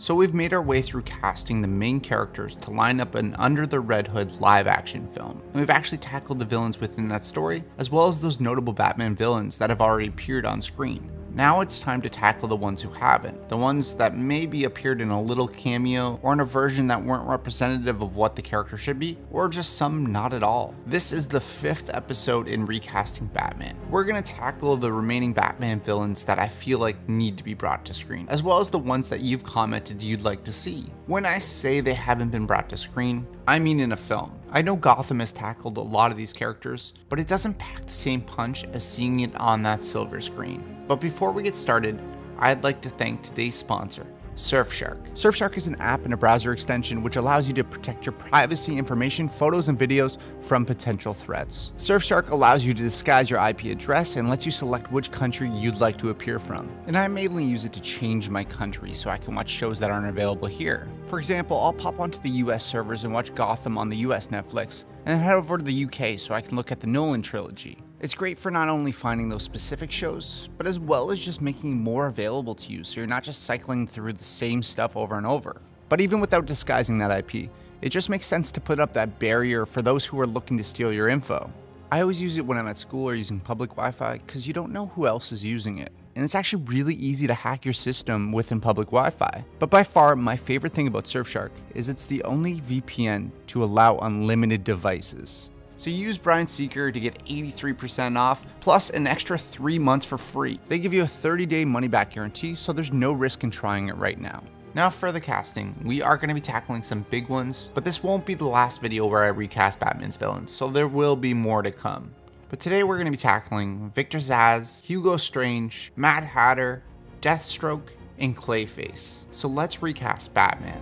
So we've made our way through casting the main characters to line up an Under the Red Hood live action film, and we've actually tackled the villains within that story, as well as those notable Batman villains that have already appeared on screen. Now it's time to tackle the ones who haven't, the ones that maybe appeared in a little cameo or in a version that weren't representative of what the character should be, or just some not at all. This is the 5th episode in Recasting Batman. We're going to tackle the remaining Batman villains that I feel like need to be brought to screen, as well as the ones that you've commented you'd like to see. When I say they haven't been brought to screen, I mean in a film. I know Gotham has tackled a lot of these characters, but it doesn't pack the same punch as seeing it on that silver screen. But before we get started, I'd like to thank today's sponsor, Surfshark. Surfshark is an app and a browser extension which allows you to protect your privacy information, photos, and videos from potential threats. Surfshark allows you to disguise your IP address and lets you select which country you'd like to appear from. And I mainly use it to change my country so I can watch shows that aren't available here. For example, I'll pop onto the US servers and watch Gotham on the US Netflix, and then head over to the UK so I can look at the Nolan trilogy. It's great for not only finding those specific shows, but as well as just making more available to you so you're not just cycling through the same stuff over and over. But even without disguising that IP, it just makes sense to put up that barrier for those who are looking to steal your info. I always use it when I'm at school or using public Wi-Fi because you don't know who else is using it. And it's actually really easy to hack your system within public Wi-Fi. But by far, my favorite thing about Surfshark is it's the only VPN to allow unlimited devices. So you use Brian Seeker to get 83% off, plus an extra 3 months for free. They give you a 30-day money-back guarantee, so there's no risk in trying it right now. Now for the casting, we are going to be tackling some big ones, but this won't be the last video where I recast Batman's villains, so there will be more to come. But today we're going to be tackling Victor Zsasz, Hugo Strange, Mad Hatter, Deathstroke, and Clayface. So let's recast Batman.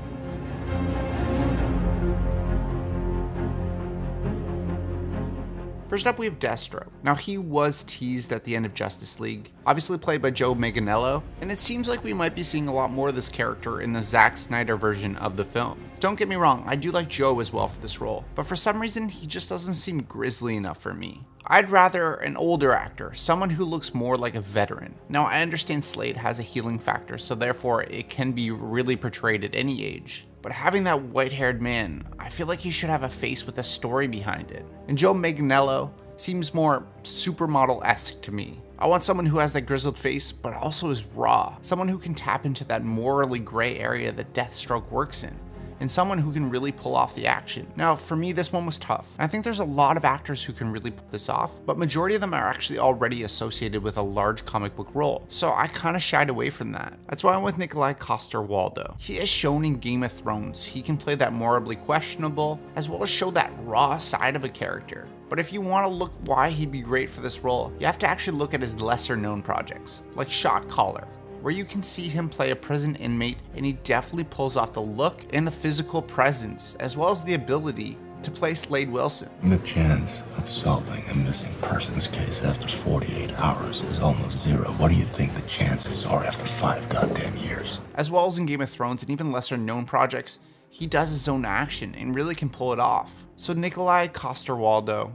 First up, we have Deathstroke. Now, he was teased at the end of Justice League, obviously played by Joe Manganiello, and it seems like we might be seeing a lot more of this character in the Zack Snyder version of the film. Don't get me wrong, I do like Joe as well for this role, but for some reason, he just doesn't seem grisly enough for me. I'd rather an older actor, someone who looks more like a veteran. Now, I understand Slade has a healing factor, so therefore it can be really portrayed at any age. But having that white-haired man, I feel like he should have a face with a story behind it. And Joe Manganiello seems more supermodel-esque to me. I want someone who has that grizzled face, but also is raw. Someone who can tap into that morally gray area that Deathstroke works in. And someone who can really pull off the action. Now, for me, this one was tough. I think there's a lot of actors who can really pull this off, but majority of them are actually already associated with a large comic book role. So I kind of shied away from that. That's why I went with Nikolai Coster-Waldau. He has shown in Game of Thrones he can play that morally questionable, as well as show that raw side of a character. But if you want to look why he'd be great for this role, you have to actually look at his lesser known projects, like Shot Caller, where you can see him play a prison inmate, and he definitely pulls off the look and the physical presence, as well as the ability to play Slade Wilson. The chance of solving a missing persons case after 48 hours is almost zero. What do you think the chances are after 5 goddamn years? As well as in Game of Thrones and even lesser known projects, he does his own action and really can pull it off. So Nikolai Coster-Waldau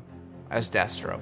as Deathstroke.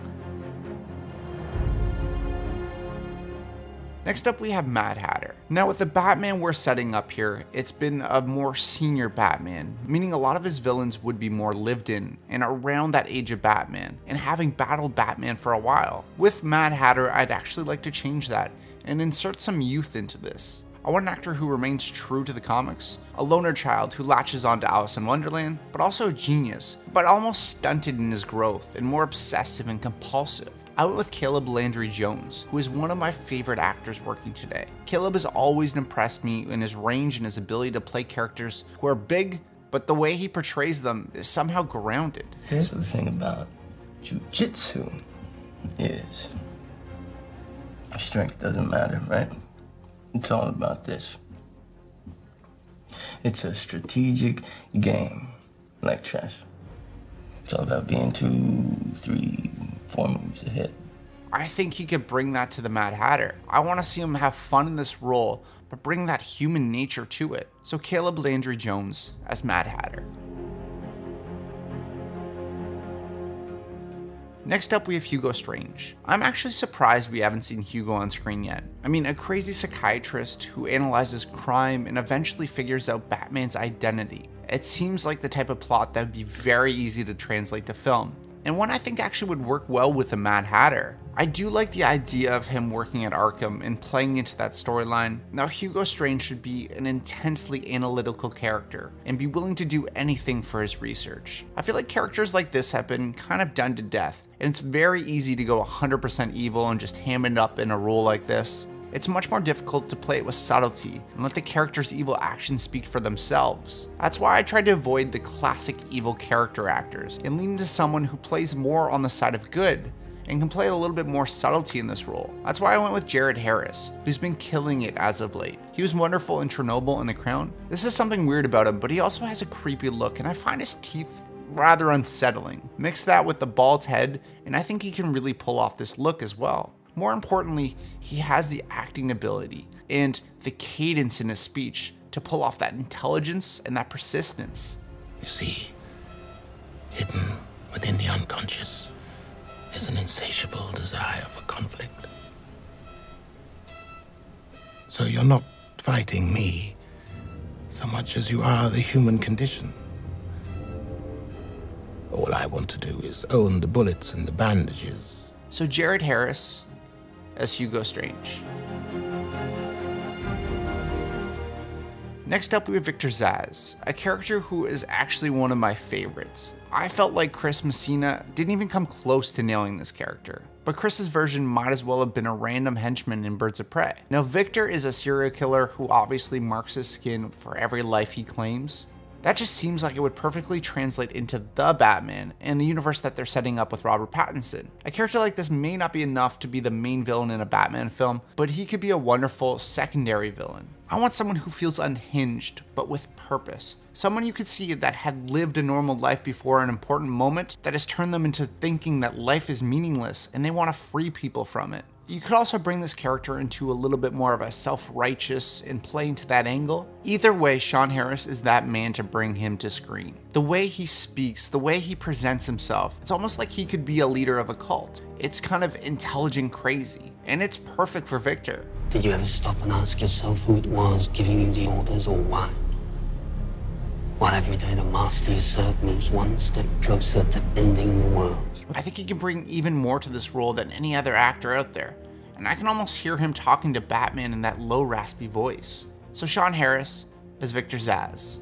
Next up, we have Mad Hatter. Now, with the Batman we're setting up here, it's been a more senior Batman, meaning a lot of his villains would be more lived in and around that age of Batman, and having battled Batman for a while. With Mad Hatter, I'd actually like to change that and insert some youth into this. I want an actor who remains true to the comics, a loner child who latches onto Alice in Wonderland, but also a genius, but almost stunted in his growth and more obsessive and compulsive. I went with Caleb Landry Jones, who is one of my favorite actors working today. Caleb has always impressed me in his range and his ability to play characters who are big, but the way he portrays them is somehow grounded. Here's the thing about jiu-jitsu is strength doesn't matter, right? It's all about this. It's a strategic game, like chess. It's all about being 2, 3, 4 moves ahead. I think he could bring that to the Mad Hatter. I want to see him have fun in this role, but bring that human nature to it. So Caleb Landry Jones as Mad Hatter. Next up we have Hugo Strange. I'm actually surprised we haven't seen Hugo on screen yet. I mean, a crazy psychiatrist who analyzes crime and eventually figures out Batman's identity. It seems like the type of plot that would be very easy to translate to film, and one I think actually would work well with the Mad Hatter. I do like the idea of him working at Arkham and playing into that storyline. Now, Hugo Strange should be an intensely analytical character and be willing to do anything for his research. I feel like characters like this have been kind of done to death, and it's very easy to go 100% evil and just ham it up in a role like this. It's much more difficult to play it with subtlety and let the character's evil actions speak for themselves. That's why I tried to avoid the classic evil character actors and lean into someone who plays more on the side of good and can play a little bit more subtlety in this role. That's why I went with Jared Harris, who's been killing it as of late. He was wonderful in Chernobyl and The Crown. This is something weird about him, but he also has a creepy look, and I find his teeth rather unsettling. Mix that with the bald head, and I think he can really pull off this look as well. More importantly, he has the acting ability and the cadence in his speech to pull off that intelligence and that persistence. You see, hidden within the unconscious is an insatiable desire for conflict. So you're not fighting me so much as you are the human condition. All I want to do is own the bullets and the bandages. So Jared Harris as Hugo Strange. Next up we have Victor Zsasz, a character who is actually one of my favorites. I felt like Chris Messina didn't even come close to nailing this character, but Chris's version might as well have been a random henchman in Birds of Prey. Now Victor is a serial killer who obviously marks his skin for every life he claims. That just seems like it would perfectly translate into the Batman and the universe that they're setting up with Robert Pattinson. A character like this may not be enough to be the main villain in a Batman film, but he could be a wonderful secondary villain. I want someone who feels unhinged, but with purpose. Someone you could see that had lived a normal life before an important moment that has turned them into thinking that life is meaningless and they want to free people from it. You could also bring this character into a little bit more of a self-righteous and play into that angle. Either way, Sean Harris is that man to bring him to screen. The way he speaks, the way he presents himself, it's almost like he could be a leader of a cult. It's kind of intelligent crazy, and it's perfect for Victor. Did you ever stop and ask yourself who it was giving you the orders or why? While every day the master you serve moves one step closer to ending the world. I think he can bring even more to this role than any other actor out there, and I can almost hear him talking to Batman in that low raspy voice. So Sean Harris as Victor Zsasz.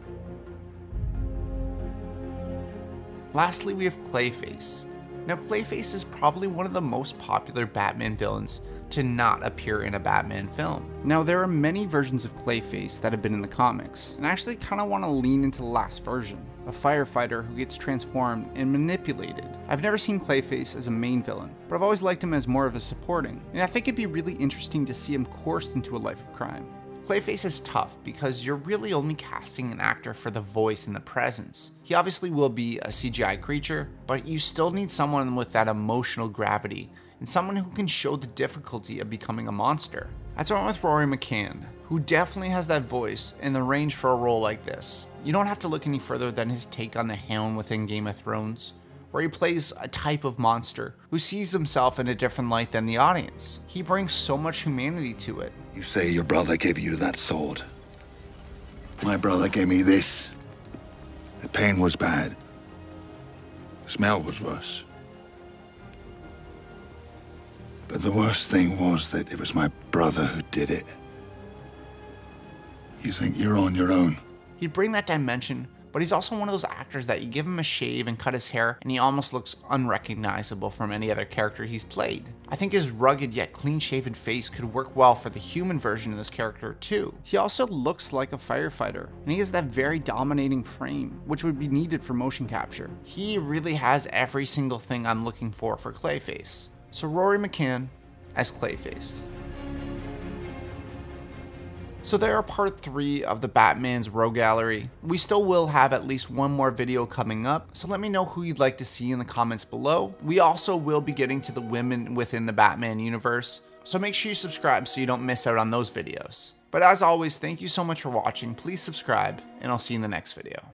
Lastly, we have Clayface. Now Clayface is probably one of the most popular Batman villains to not appear in a Batman film. Now there are many versions of Clayface that have been in the comics, and I actually kind of want to lean into the last version, a firefighter who gets transformed and manipulated. I've never seen Clayface as a main villain, but I've always liked him as more of a supporting, and I think it'd be really interesting to see him coursed into a life of crime. Clayface is tough because you're really only casting an actor for the voice and the presence. He obviously will be a CGI creature, but you still need someone with that emotional gravity and someone who can show the difficulty of becoming a monster. That's why I went with Rory McCann, who definitely has that voice and the range for a role like this. You don't have to look any further than his take on the Hound within Game of Thrones, where he plays a type of monster who sees himself in a different light than the audience. He brings so much humanity to it. You say your brother gave you that sword. My brother gave me this. The pain was bad. The smell was worse. But the worst thing was that it was my brother who did it. You think you're on your own? He'd bring that dimension, but he's also one of those actors that you give him a shave and cut his hair and he almost looks unrecognizable from any other character he's played. I think his rugged yet clean-shaven face could work well for the human version of this character too. He also looks like a firefighter, and he has that very dominating frame, which would be needed for motion capture. He really has every single thing I'm looking for Clayface. So Rory McCann as Clayface. So there are part 3 of the Batman's Rogue Gallery. We still will have at least one more video coming up, so let me know who you'd like to see in the comments below. We also will be getting to the women within the Batman universe, so make sure you subscribe so you don't miss out on those videos. But as always, thank you so much for watching, please subscribe, and I'll see you in the next video.